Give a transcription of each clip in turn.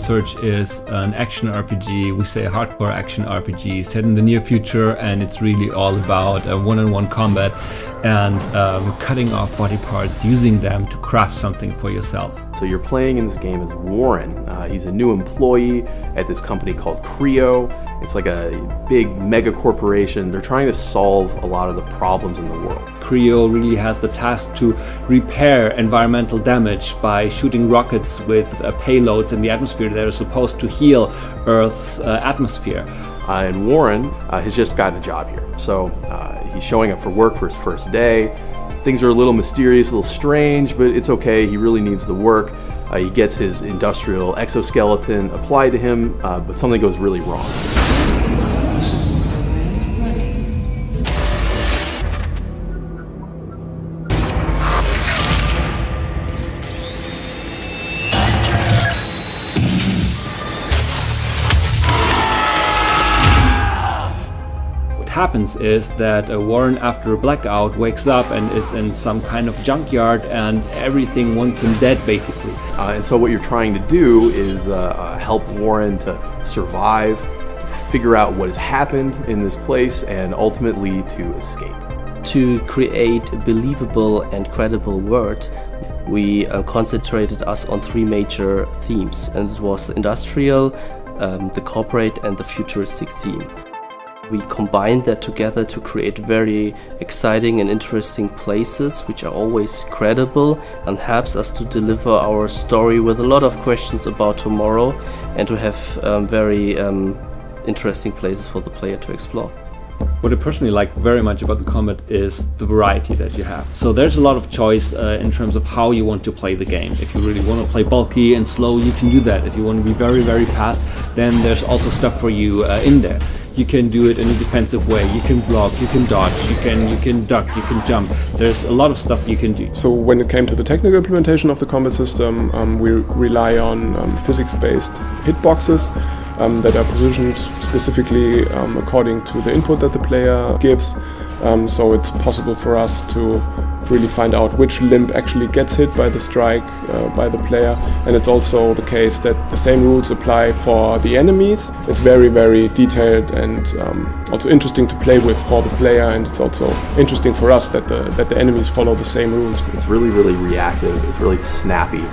Research is an action RPG, we say a hardcore action RPG set in the near future, and it's really all about one-on-one combat and cutting off body parts, using them to craft something for yourself. So you're playing in this game as Warren. He's a new employee at this company called Creo. It's like a big mega corporation. They're trying to solve a lot of the problems in the world. Creo really has the task to repair environmental damage by shooting rockets with payloads in the atmosphere that are supposed to heal Earth's atmosphere. And Warren has just gotten a job here. So he's showing up for work for his first day. Things are a little mysterious, a little strange, but it's okay. He really needs the work. He gets his industrial exoskeleton applied to him, but something goes really wrong. Happens is that Warren, after a blackout, wakes up and is in some kind of junkyard, and everything wants him dead, basically. And so what you're trying to do is help Warren to survive, to figure out what has happened in this place, and ultimately to escape. To create a believable and credible world, we concentrated us on three major themes, and it was the industrial, the corporate, and the futuristic theme. We combined that together to create very exciting and interesting places which are always credible and helps us to deliver our story with a lot of questions about tomorrow and to have very interesting places for the player to explore. What I personally like very much about the combat is the variety that you have. So there's a lot of choice in terms of how you want to play the game. If you really want to play bulky and slow, you can do that. If you want to be very, very fast, then there's also stuff for you in there. You can do it in a defensive way. You can block, you can dodge, you can duck, you can jump. There's a lot of stuff you can do. So when it came to the technical implementation of the combat system, we rely on physics-based hitboxes that are positioned specifically according to the input that the player gives. So it's possible for us to really find out which limb actually gets hit by the strike by the player, and it's also the case that the same rules apply for the enemies. It's very, very detailed and also interesting to play with for the player, and it's also interesting for us that the enemies follow the same rules. It's really, really reactive. It's really snappy.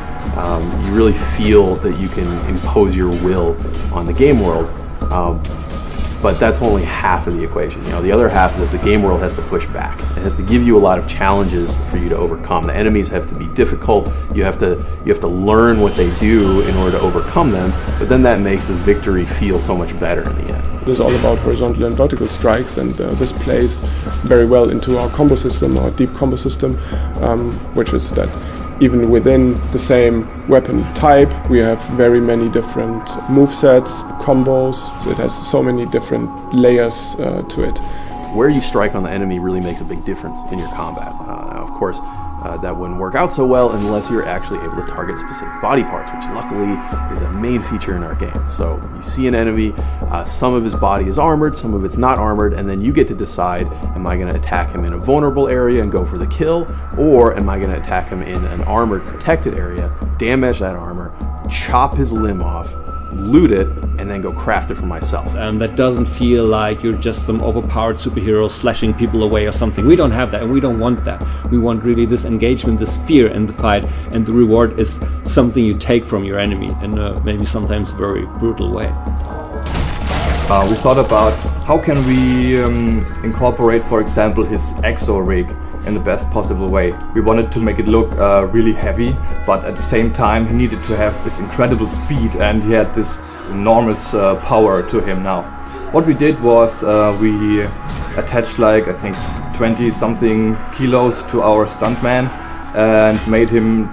You really feel that you can impose your will on the game world. But that's only half of the equation. You know, the other half is that the game world has to push back. It has to give you a lot of challenges for you to overcome. The enemies have to be difficult. You have to learn what they do in order to overcome them. But then that makes the victory feel so much better in the end. It is all about horizontal and vertical strikes, and this plays very well into our combo system, our deep combo system, which is that even within the same weapon type, we have very many different movesets, combos. So it has so many different layers to it. Where you strike on the enemy really makes a big difference in your combat. Of course, that wouldn't work out so well unless you're actually able to target specific body parts, which luckily is a main feature in our game. So you see an enemy, some of his body is armored, some of it's not armored, and then you get to decide, am I going to attack him in a vulnerable area and go for the kill, or am I going to attack him in an armored protected area, damage that armor, chop his limb off, loot it, and then go craft it for myself. That doesn't feel like you're just some overpowered superhero slashing people away or something. We don't have that, and we don't want that. We want really this engagement, this fear in the fight, and the reward is something you take from your enemy in a maybe sometimes very brutal way. We thought about how can we incorporate, for example, his exo rig in the best possible way. We wanted to make it look really heavy, but at the same time he needed to have this incredible speed, and he had this enormous power to him now. What we did was we attached like I think 20 something kilos to our stuntman and made him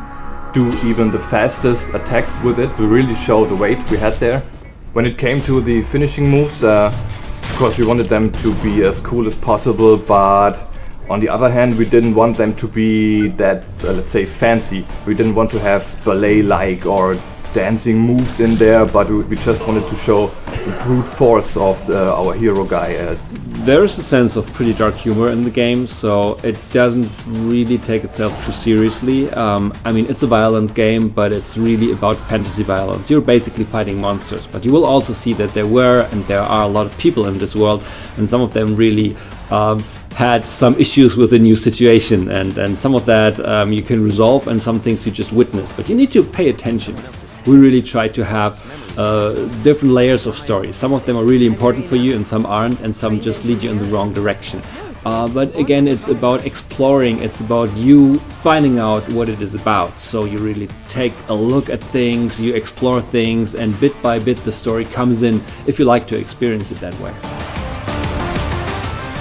do even the fastest attacks with it to really show the weight we had there. When it came to the finishing moves, of course we wanted them to be as cool as possible, but on the other hand, we didn't want them to be that, let's say, fancy. We didn't want to have ballet-like or dancing moves in there, but we just wanted to show the brute force of our hero guy. There is a sense of pretty dark humor in the game, so it doesn't really take itself too seriously. I mean, it's a violent game, but it's really about fantasy violence. You're basically fighting monsters, but you will also see that there were and there are a lot of people in this world, and some of them really had some issues with the new situation, and some of that you can resolve, and some things you just witness, but you need to pay attention. We really try to have different layers of stories. Some of them are really important for you and some aren't, and some just lead you in the wrong direction. But again, it's about exploring, it's about you finding out what it is about. So you really take a look at things, you explore things, and bit by bit the story comes in if you like to experience it that way.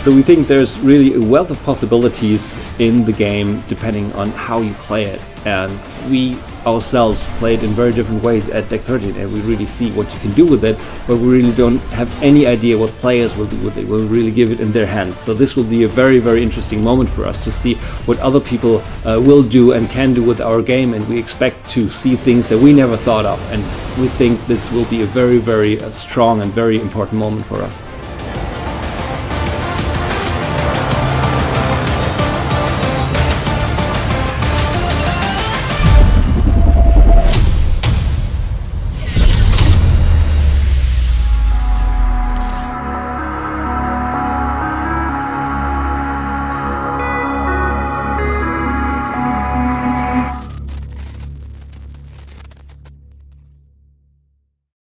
So we think there's really a wealth of possibilities in the game depending on how you play it. And we ourselves play it in very different ways at Deck 13, and we really see what you can do with it, but we really don't have any idea what players will do with it. We'll really give it in their hands. So this will be a very, very interesting moment for us to see what other people will do and can do with our game, and we expect to see things that we never thought of, and we think this will be a very, very strong and very important moment for us.